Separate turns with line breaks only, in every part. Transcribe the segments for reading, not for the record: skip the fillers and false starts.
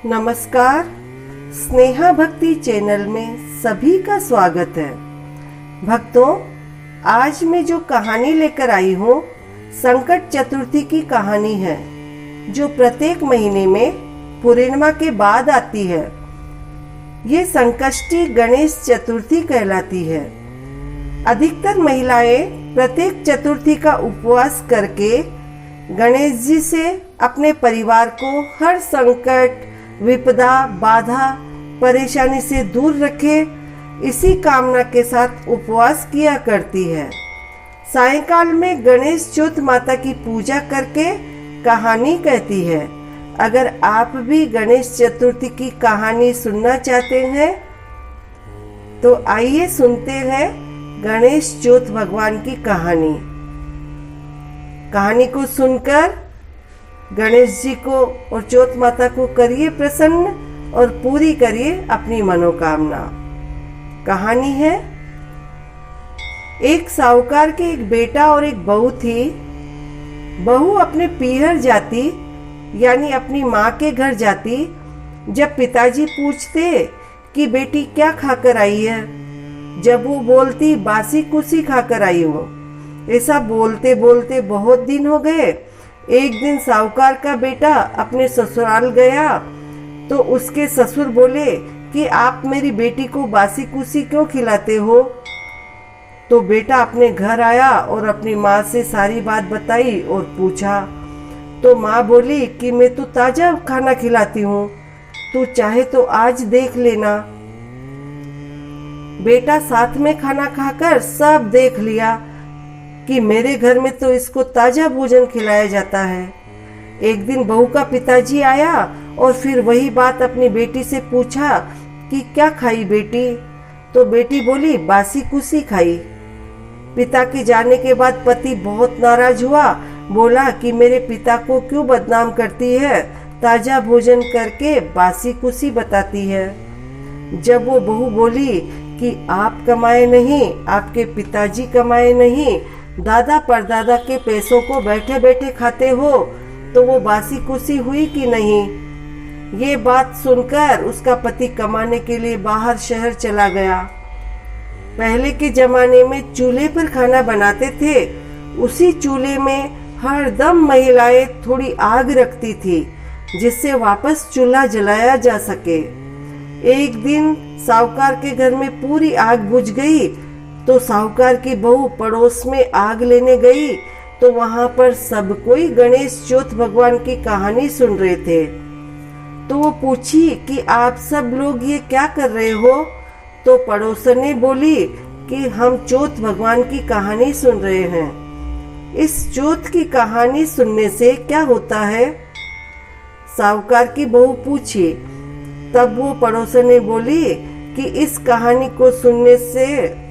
नमस्कार। स्नेहा भक्ति चैनल में सभी का स्वागत है। भक्तों, आज मैं जो कहानी लेकर आई हूँ संकट चतुर्थी की कहानी है, जो प्रत्येक महीने में पूर्णिमा के बाद आती है। ये संकष्टी गणेश चतुर्थी कहलाती है। अधिकतर महिलाएं प्रत्येक चतुर्थी का उपवास करके गणेश जी से अपने परिवार को हर संकट, विपदा, बाधा, परेशानी से दूर रखे, इसी कामना के साथ उपवास किया करती है। सायंकाल में गणेश चौथ माता की पूजा करके कहानी कहती है। अगर आप भी गणेश चतुर्थी की कहानी सुनना चाहते हैं तो आइए सुनते हैं गणेश चौथ भगवान की कहानी। कहानी को सुनकर गणेश जी को और चौथ माता को करिए प्रसन्न और पूरी करिए अपनी मनोकामना। कहानी है, एक साहूकार के एक बेटा और एक बहू थी। बहू अपने पीहर जाती यानी अपनी माँ के घर जाती। जब पिताजी पूछते कि बेटी क्या खाकर आई है, जब वो बोलती बासी कुसी खाकर आई हूँ। ऐसा बोलते बोलते बहुत दिन हो गए। एक दिन साहूकार का बेटा अपने ससुराल गया तो उसके ससुर बोले कि आप मेरी बेटी को बासी कुसी क्यों खिलाते हो। तो बेटा अपने घर आया और अपनी माँ से सारी बात बताई और पूछा। तो माँ बोली कि मैं तो ताजा खाना खिलाती हूँ, तू चाहे तो आज देख लेना। बेटा साथ में खाना खाकर सब देख लिया कि मेरे घर में तो इसको ताजा भोजन खिलाया जाता है। एक दिन बहू का पिताजी आया और फिर वही बात अपनी बेटी से पूछा कि क्या खाई बेटी। तो बेटी बोली बासी कुसी खाई। पिता के जाने के बाद पति बहुत नाराज हुआ, बोला कि मेरे पिता को क्यों बदनाम करती है, ताजा भोजन करके बासी कुसी बताती है। जब वो बहू बोली कि आप कमाए नहीं, आपके पिताजी कमाए नहीं, दादा परदादा के पैसों को बैठे बैठे खाते हो, तो वो बासी कुसी हुई कि नहीं। ये बात सुनकर उसका पति कमाने के लिए बाहर शहर चला गया। पहले के जमाने में चूल्हे पर खाना बनाते थे। उसी चूल्हे में हर दम महिलाएं थोड़ी आग रखती थी जिससे वापस चूल्हा जलाया जा सके। एक दिन साहूकार के घर में पूरी आग बुझ गई तो साहूकार की बहू पड़ोस में आग लेने गई तो वहां पर सब कोई गणेश चौथ भगवान की कहानी सुन रहे थे। तो वो पूछी कि आप सब लोग ये क्या कर रहे हो। तो पड़ोसन ने बोली कि हम चौथ भगवान की कहानी सुन रहे हैं। इस चौथ की कहानी सुनने से क्या होता है, साहूकार की बहू पूछी। तब वो पड़ोसन ने बोली कि इस कहानी को सुनने से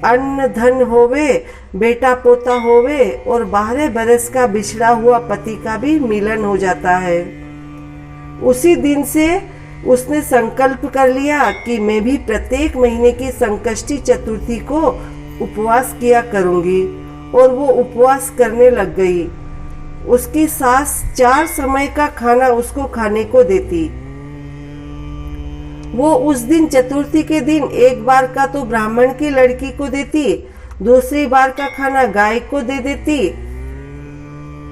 अन्न धन होवे, बेटा पोता होवे और 12 बरस का बिछड़ा हुआ पति का भी मिलन हो जाता है। उसी दिन से उसने संकल्प कर लिया कि मैं भी प्रत्येक महीने की संकष्टी चतुर्थी को उपवास किया करूंगी, और वो उपवास करने लग गई। उसकी सास 4 समय का खाना उसको खाने को देती। वो उस दिन चतुर्थी के दिन एक बार का तो ब्राह्मण की लड़की को देती, दूसरी बार का खाना गाय को दे देती,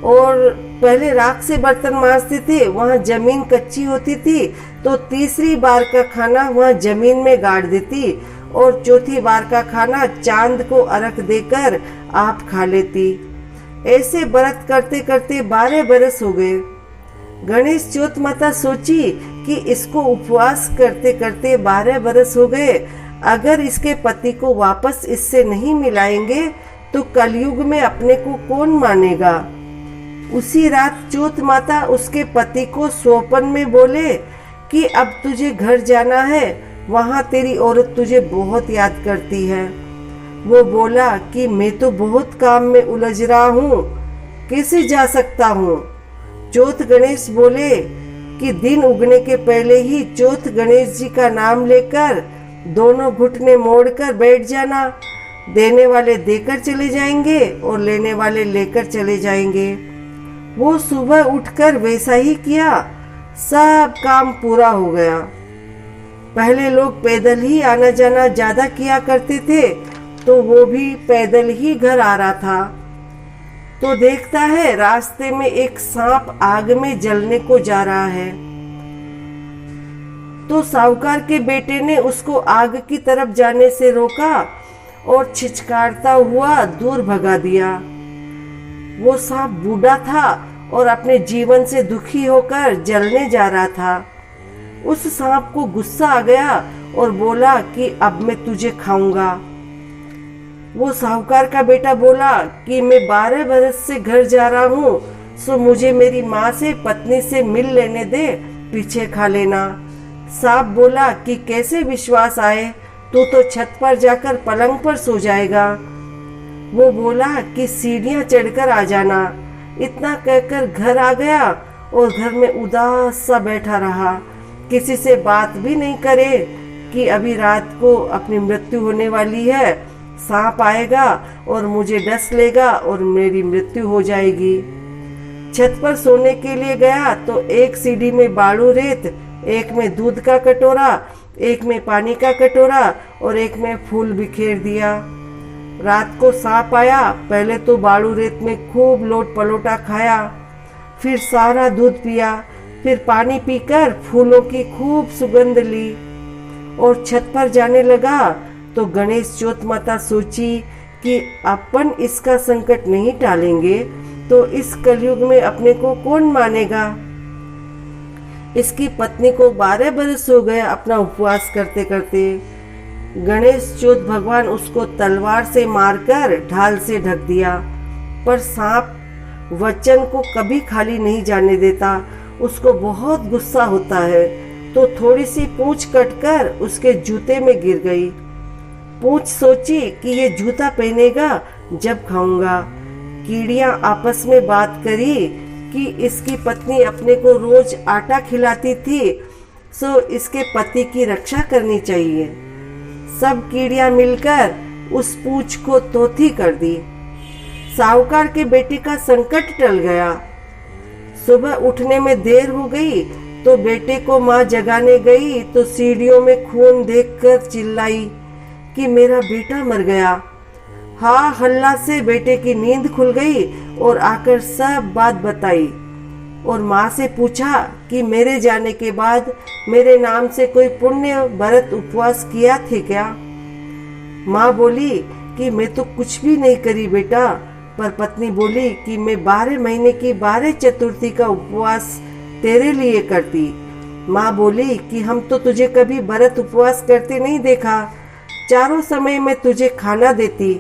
और पहले राख से बर्तन मांजते थे, वहां जमीन कच्ची होती थी तो तीसरी बार का खाना वहां जमीन में गाड़ देती, और चौथी बार का खाना चांद को अर्घ देकर आप खा लेती। ऐसे व्रत करते करते 12 बरस हो गए। गणेश चौथ माता सोची कि इसको उपवास करते करते 12 बरस हो गए, अगर इसके पति को वापस इससे नहीं मिलाएंगे तो कलयुग में अपने को कौन मानेगा। उसी रात चौथ माता उसके पति को स्वप्न में बोले कि अब तुझे घर जाना है, वहां तेरी औरत तुझे बहुत याद करती है। वो बोला कि मैं तो बहुत काम में उलझ रहा हूँ, कैसे जा सकता हूँ। चौथ गणेश बोले कि दिन उगने के पहले ही चौथ गणेश जी का नाम लेकर दोनों घुटने मोड़कर बैठ जाना। देने वाले देकर चले जाएंगे और लेने वाले लेकर चले जाएंगे। वो सुबह उठकर वैसा ही किया। सब काम पूरा हो गया। पहले लोग पैदल ही आना जाना ज्यादा किया करते थे, तो वो भी पैदल ही घर आ रहा था। तो देखता है रास्ते में एक सांप आग में जलने को जा रहा है। तो साहूकार के बेटे ने उसको आग की तरफ जाने से रोका और छिचकारता हुआ दूर भगा दिया। वो सांप बूढ़ा था और अपने जीवन से दुखी होकर जलने जा रहा था। उस सांप को गुस्सा आ गया और बोला कि अब मैं तुझे खाऊंगा। वो साहूकार का बेटा बोला कि मैं 12 बरस से घर जा रहा हूँ, सो मुझे मेरी माँ से पत्नी से मिल लेने दे, पीछे खा लेना। सांप बोला कि कैसे विश्वास आए, तू तो छत पर जाकर पलंग पर सो जाएगा। वो बोला कि सीढ़ियां चढ़कर आ जाना। इतना कहकर घर आ गया और घर में उदास सा बैठा रहा, किसी से बात भी नहीं करे कि अभी रात को अपनी मृत्यु होने वाली है, सांप आएगा और मुझे डस लेगा और मेरी मृत्यु हो जाएगी। छत पर सोने के लिए गया तो एक सीढ़ी में बालू रेत, एक में दूध का कटोरा, एक में पानी का कटोरा और एक में फूल बिखेर दिया। रात को सांप आया, पहले तो बालू रेत में खूब लोट पलोटा खाया, फिर सारा दूध पिया, फिर पानी पीकर फूलों की खूब सुगंध ली और छत पर जाने लगा। तो गणेश चौथ माता सोची कि अपन इसका संकट नहीं टालेंगे तो इस कलयुग में अपने को कौन मानेगा। इसकी पत्नी को 12 बरस हो गए अपना उपवास करते करते। गणेश चौथ भगवान उसको तलवार से मारकर ढाल से ढक दिया, पर सांप वचन को कभी खाली नहीं जाने देता। उसको बहुत गुस्सा होता है, तो थोड़ी सी पूंछ कटकर उसके जूते में गिर गई। पूंछ सोची कि ये जूता पहनेगा जब खाऊंगा। कीड़ियां आपस में बात करी कि इसकी पत्नी अपने को रोज आटा खिलाती थी, सो इसके पति की रक्षा करनी चाहिए। सब कीड़ियां मिलकर उस पूंछ को तोती कर दी। साहूकार के बेटे का संकट टल गया। सुबह उठने में देर हो गई तो बेटे को माँ जगाने गई तो सीढ़ियों में खून देखकर चिल्लाई कि मेरा बेटा मर गया। हाँ हल्ला से बेटे की नींद खुल गई और आकर सब बात बताई और माँ से पूछा कि मेरे जाने के बाद मेरे नाम से कोई पुण्य व्रत उपवास किया थे क्या। माँ बोली कि मैं तो कुछ भी नहीं करी बेटा, पर पत्नी बोली कि मैं 12 महीने की 12 चतुर्थी का उपवास तेरे लिए करती। माँ बोली कि हम तो तुझे कभी व्रत उपवास करते नहीं देखा, चारों समय में तुझे खाना देती।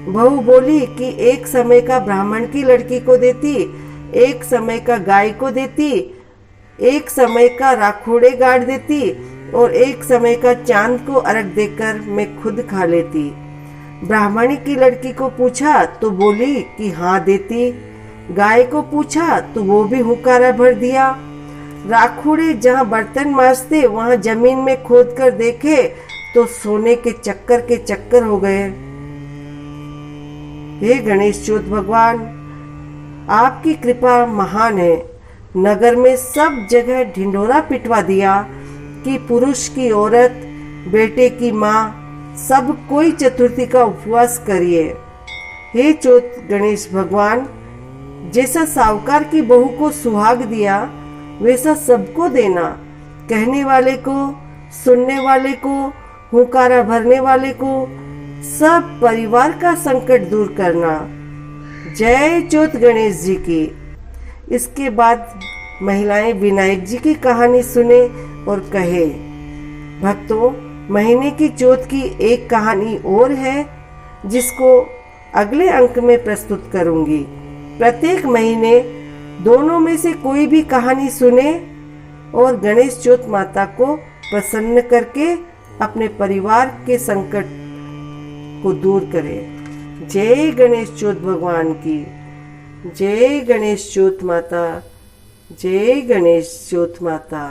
बहू बोली कि एक समय का ब्राह्मण की लड़की को देती, एक समय का गाय को देती, एक समय का राखोड़े गाड़ देती और एक समय का चांद को अर्घ देकर मैं खुद खा लेती। ब्राह्मणी की लड़की को पूछा तो बोली कि हाँ देती। गाय को पूछा तो वो भी हुकारा भर दिया। राखोड़े जहाँ बर्तन मांजते वहाँ जमीन में खोद कर देखे तो सोने के चक्कर हो गए। हे गणेश चौथ भगवान, आपकी कृपा महान है। नगर में सब जगह ढिंढोरा पिटवा दिया कि पुरुष की औरत, बेटे की माँ, सब कोई चतुर्थी का उपवास करिए। हे चौथ गणेश भगवान, जैसा साहूकार की बहू को सुहाग दिया वैसा सबको देना, कहने वाले को, सुनने वाले को, हुंकारा भरने वाले को, सब परिवार का संकट दूर करना। जय चौथ गणेश जी की। इसके बाद महिलाएं विनायक जी की कहानी सुने और कहे, भक्तों महीने की चौथ की एक कहानी और है जिसको अगले अंक में प्रस्तुत करूंगी। प्रत्येक महीने दोनों में से कोई भी कहानी सुने और गणेश चौथ माता को प्रसन्न करके अपने परिवार के संकट को दूर करें। जय गणेश चौथ भगवान की। जय गणेश चौथ माता। जय गणेश चौथ माता।